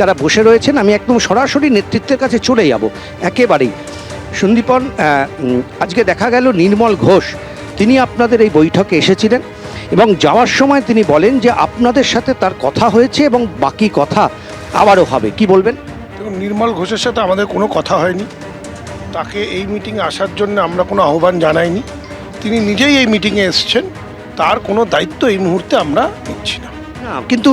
তারা বসে রয়েছেন। আমি একদম সরাসরি নেতৃত্বের কাছে চলে যাব একেবারেই। সন্দীপন, আজকে দেখা গেল নির্মল ঘোষ তিনি আপনাদের এই বৈঠকে এসেছিলেন এবং যাওয়ার সময় তিনি বলেন যে আপনাদের সাথে তার কথা হয়েছে এবং বাকি কথা আবারও হবে। কি বলবেন? দেখুন, নির্মল ঘোষের সাথে আমাদের কোনো কথা হয়নি। তাকে এই মিটিংয়ে আসার জন্য আমরা কোনো আহ্বান জানাইনি। তিনি নিজেই এই মিটিংয়ে এসেছেন, তার কোনো দায়িত্ব এই মুহূর্তে আমরা নিচ্ছি না। কিন্তু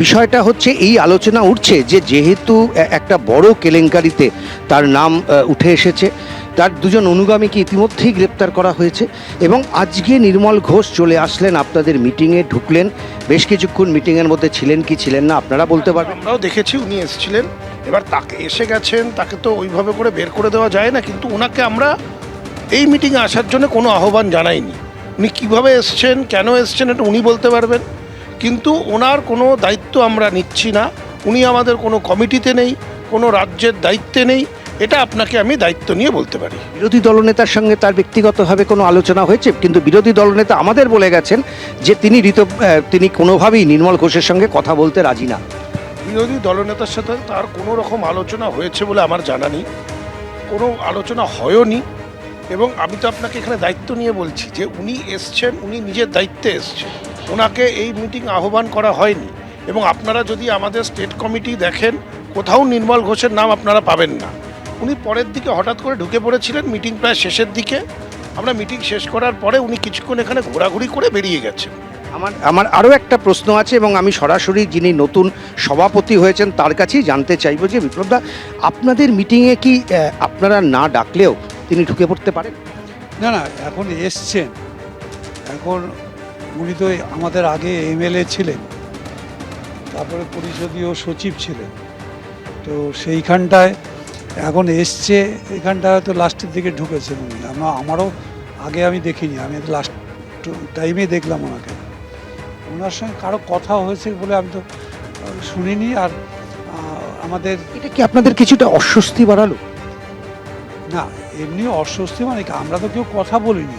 বিষয়টা হচ্ছে এই আলোচনা উঠছে যে যেহেতু একটা বড় কেলেঙ্কারিতে তার নাম উঠে এসেছে, তার দুজন অনুগামীকে ইতিমধ্যেই গ্রেপ্তার করা হয়েছে এবং আজকে নির্মল ঘোষ চলে আসলেন আপনাদের মিটিংয়ে, ঢুকলেন, বেশ কিছুক্ষণ মিটিংয়ের মধ্যে ছিলেন কি ছিলেন না আপনারা বলতে পারবেন? আমরাও দেখেছি উনি এসেছিলেন। এবার তাকে এসে গেছেন, তাকে তো ওইভাবে করে বের করে দেওয়া যায় না, কিন্তু ওনাকে আমরা এই মিটিংয়ে আসার জন্য কোনো আহ্বান জানাইনি। উনি কীভাবে এসছেন, কেন এসছেন, এটা উনি বলতে পারবেন, কিন্তু ওনার কোনো দায়িত্ব আমরা নিচ্ছি না। উনি আমাদের কোনো কমিটিতে নেই, কোনো রাজ্যের দায়িত্বে নেই, এটা আপনাকে আমি দায়িত্ব নিয়ে বলতে পারি। বিরোধী দলনেতার সঙ্গে তার ব্যক্তিগতভাবে কোনো আলোচনা হয়েছে, কিন্তু বিরোধী দলনেতা আমাদের বলে গেছেন যে তিনি কোনোভাবেই নির্মল ঘোষের সঙ্গে কথা বলতে রাজি না। বিরোধী দলনেতার সাথে তার কোনো রকম আলোচনা হয়েছে বলে আমার জানা নেই, কোনো আলোচনা হয়ওনি। এবং আমি তো আপনাকে এখানে দায়িত্ব নিয়ে বলছি যে উনি এসছেন, উনি নিজের দায়িত্বে এসছেন, ওনাকে এই মিটিং আহ্বান করা হয়নি। এবং আপনারা যদি আমাদের স্টেট কমিটি দেখেন, কোথাও নির্মল ঘোষের নাম আপনারা পাবেন না। উনি পরের দিকে হঠাৎ করে ঢুকে পড়েছিলেন, মিটিং প্রায় শেষের দিকে। আমরা মিটিং শেষ করার পরে উনি কিছুক্ষণ এখানে ঘোরাঘুরি করে বেরিয়ে গেছেন। আমার আরও একটা প্রশ্ন আছে এবং আমি সরাসরি যিনি নতুন সভাপতি হয়েছেন তার কাছেই জানতে চাইব যে বিপ্লবদা, আপনাদের মিটিংয়ে কি আপনারা না ডাকলেও তিনি ঢুকে পড়তে পারেন? না না, এখন এসছেন, এখন উনি তো আমাদের আগে এমএলএ ছিলেন, তারপরে পরিষদীয় সচিব ছিলেন, তো সেইখানটায় এখন এসছে, এখানটায় হয়তো লাস্টের দিকে ঢুকেছেন উনি। আমারও আগে আমি দেখিনি, আমি লাস্ট টাইমে দেখলাম ওনাকে। ওনার সঙ্গে কারো কথা হয়েছে বলে আমি তো শুনিনি। আর আমাদের এটা কি আপনাদের কিছুটা অস্বস্তি বাড়ালো? না, এমনি অস্বস্তি মানে কি, আমরা তো কেউ কথা বলিনি,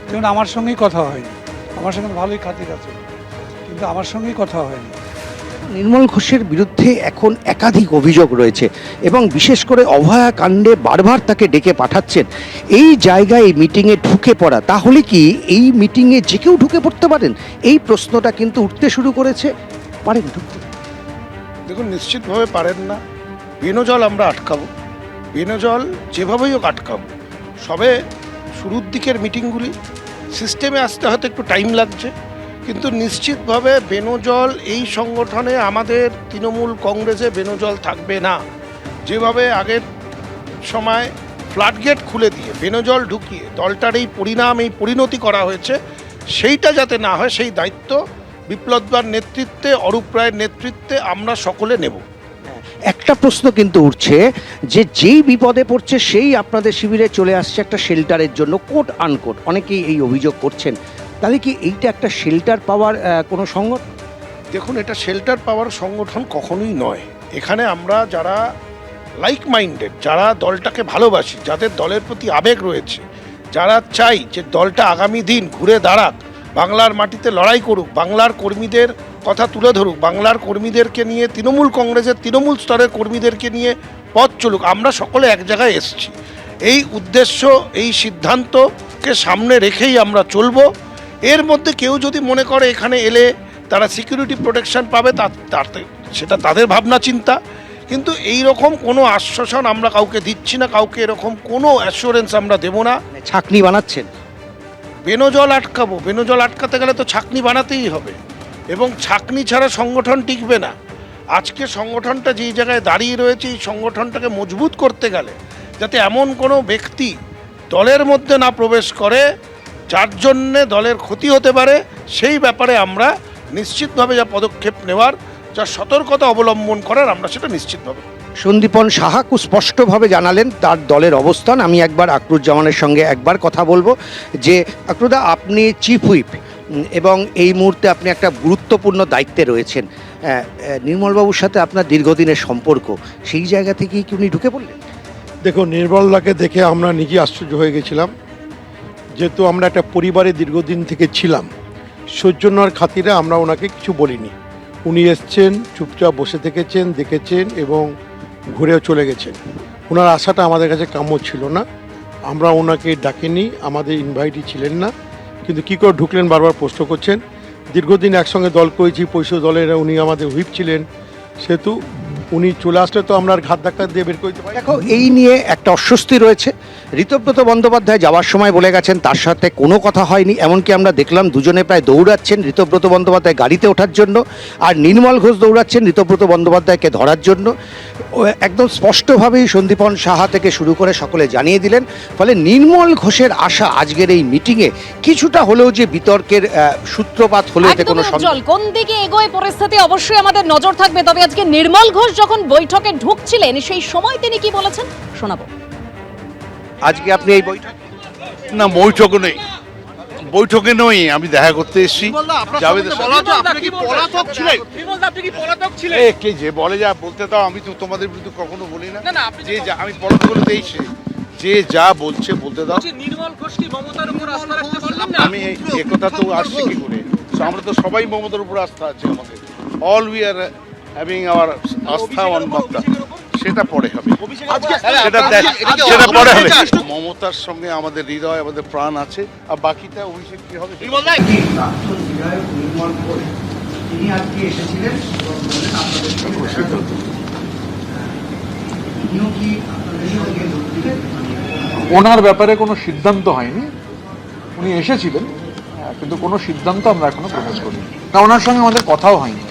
যেমন আমার সঙ্গেই কথা হয়নি। আমার সঙ্গে ভালোই খাতির আছে, কিন্তু আমার সঙ্গেই কথা হয়নি। নির্মল ঘোষের বিরুদ্ধে এখন একাধিক অভিযোগ রয়েছে এবং বিশেষ করে অভয়া কাণ্ডে বারবার তাকে ডেকে পাঠাচ্ছেন। এই জায়গায় এই মিটিংয়ে ঢুকে পড়া, তাহলে কি এই মিটিংয়ে যে কেউ ঢুকে পড়তে পারেন? এই প্রশ্নটা কিন্তু উঠতে শুরু করেছে। পারেন ঢুকতে? দেখুন, নিশ্চিতভাবে পারেন না। বেনজল আমরা আটকাবো, বেনজল যেভাবেই হোক আটকাবো। সবে শুরুর দিকের মিটিংগুলি, সিস্টেমে আসতে হয়তো একটু টাইম লাগছে, কিন্তু নিশ্চিতভাবে বেনজল এই সংগঠনে, আমাদের তৃণমূল কংগ্রেসে বেনজল থাকবে না। যেভাবে আগের সময় ফ্লাডগেট খুলে দিয়ে বেনজল ঢুকিয়ে দলটার এই পরিণাম, এই পরিণতি করা হয়েছে, সেইটা যাতে না হয় সেই দায়িত্ব বিপ্লবদার নেতৃত্বে, অরূপ রায়ের নেতৃত্বে আমরা সকলে নেব। একটা প্রশ্ন কিন্তু উঠছে যে যেই বিপদে পড়ছে সেই আপনাদের শিবিরে চলে আসছে একটা শেল্টারের জন্য, কোট আনকোট, অনেকেই এই অভিযোগ করছেন। তাহলে কি এইটা একটা শেল্টার পাওয়ার কোনো সংগঠন? দেখুন, এটা শেল্টার পাওয়ার সংগঠন কখনোই নয়। এখানে আমরা যারা লাইক মাইন্ডেড, যারা দলটাকে ভালোবাসি, যাদের দলের প্রতি আবেগ রয়েছে, যারা চাই যে দলটা আগামী দিন ঘুরে দাঁড়াক, বাংলার মাটিতে লড়াই করুক, বাংলার কর্মীদের কথা তুলে ধরুক, বাংলার কর্মীদেরকে নিয়ে, তৃণমূল কংগ্রেসের তৃণমূল স্তরের কর্মীদেরকে নিয়ে পথ চলুক, আমরা সকলে এক জায়গায় এসেছি। এই উদ্দেশ্য, এই সিদ্ধান্তকে সামনে রেখেই আমরা চলব। এর মধ্যে কেউ যদি মনে করে এখানে এলে তারা সিকিউরিটি প্রোটেকশন পাবে, সেটা তাদের ভাবনা চিন্তা, কিন্তু এই রকম কোনো আশ্বাসন আমরা কাউকে দিচ্ছি না, কাউকে এরকম কোনো অ্যাসুরেন্স আমরা দেব না। ছাকনি বানাচ্ছেন? বেনজল আটকাবো, বেনজল আটকাতে গেলে তো ছাকনি বানাতেই হবে, এবং ছাকনি ছাড়া সংগঠন টিকবে না। আজকে সংগঠনটা যেই জায়গায় দাঁড়িয়ে রয়েছে, এই সংগঠনটাকে মজবুত করতে গেলে যাতে এমন কোনো ব্যক্তি দলের মধ্যে না প্রবেশ করে যার জন্যে দলের ক্ষতি হতে পারে, সেই ব্যাপারে আমরা নিশ্চিতভাবে যা পদক্ষেপ নেওয়ার, যা সতর্কতা অবলম্বন করার, আমরা সেটা নিশ্চিতভাবে। সন্দীপন সাহা খুব স্পষ্টভাবে জানালেন তার দলের অবস্থান। আমি একবার আকরুজ্জামানের সঙ্গে একবার কথা বলবো যে আকরুদা, আপনি চিফ হুইপ এবং এই মুহূর্তে আপনি একটা গুরুত্বপূর্ণ দায়িত্বে রয়েছেন। নির্মলবাবুর সাথে আপনার দীর্ঘদিনের সম্পর্ক, সেই জায়গা থেকেই কি উনি ঢুকে পড়লেন? দেখো, নির্মলদাকে দেখে আমরা নিজে আশ্চর্য হয়ে গেছিলাম, যেহেতু আমরা একটা পরিবারে দীর্ঘদিন থেকে ছিলাম। সৌজন্যর খাতিরে আমরা ওনাকে কিছু বলিনি। উনি এসছেন, চুপচাপ বসে থেকেছেন, দেখেছেন এবং ঘুরেও চলে গেছেন। ওনার আশাটা আমাদের কাছে কাম্য ছিল না। আমরা ওনাকে ডাকিনি, আমাদের ইনভাইটই ছিলেন না, কিন্তু কী করে ঢুকলেন বারবার প্রশ্ন করছেন। দীর্ঘদিন একসঙ্গে দল করেছি, পরিষদ দলের উনি আমাদের হুইপ ছিলেন, সেহেতু উনি চলে আসলে তো আমরা আর ঘাত ধাক্কা দিয়ে বের করতে পারি। দেখো, এই নিয়ে একটা অস্বস্তি রয়েছে। ঋতব্রত বন্দ্যোপাধ্যায় যাওয়ার সময় বলে গেছেন তার সাথে কোনো কথা হয়নি, এমনকি আমরা দেখলাম দুজনে প্রায় দৌড়াচ্ছেন ঋতব্রত বন্দ্যোপাধ্যায় গাড়িতে ওঠার জন্য, আর নির্মল ঘোষ দৌড়াচ্ছেন ঋতব্রত বন্দ্যোপাধ্যায়কে ধরার জন্য। একদম স্পষ্টভাবেই সন্দীপন সাহা থেকে শুরু করে সকলে জানিয়ে দিলেন। ফলে নির্মল ঘোষের আশা আজকের এই মিটিংয়ে কিছুটা হলেও যে বিতর্কের সূত্রপাত হলো এতে কোনো একদমই উজ্জ্বল। কোন দিকে এগোয় পরিস্থিতি অবশ্যই আমাদের নজর থাকবে। তবে আজকে নির্মল ঘোষ যখন বৈঠকে ঢুকছিলেন সেই সময় তিনি কি বলেছেন শোনাবো। আজকে আপনি এই বৈঠক না, বৈঠক নেই, বৈঠকে নই, আমি দেখা করতে এসেছি জাভেদের সাথে। কে যে বলে যা বলতে দাও, আমি তো তোমাদের বিরুদ্ধে কখনো বলি না। যে যা আমি পড়াতে বলতে এসেছি, যে যা বলছে বলতে দাও। আমি একথা তো আসছি কি করে? So, আমরা তো সবাই মমতার উপর আস্থা আছে আমাদের। All we are having our আস্থা অন মমতা। সেটা পরে হবে, সেটা পরে হবে। মমতার সঙ্গে আমাদের হৃদয়, আমাদের প্রাণ আছে, আর বাকিটা অভিষেক কি হবে। ওনার ব্যাপারে কোনো সিদ্ধান্ত হয়নি, উনি এসেছিলেন, কিন্তু কোনো সিদ্ধান্ত আমরা এখনো প্রকাশ করিনি। না, ওনার সঙ্গে আমাদের কথাও হয়নি।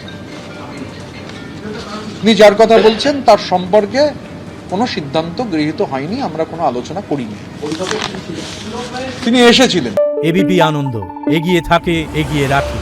উনি যার কথা বলছেন তার সম্পর্কে কোনো সিদ্ধান্ত গৃহীত হয়নি, আমরা কোনো আলোচনা করিনি। তিনি এসেছিলেন। এবিপি আনন্দ, এগিয়ে থাকে, এগিয়ে রাখে।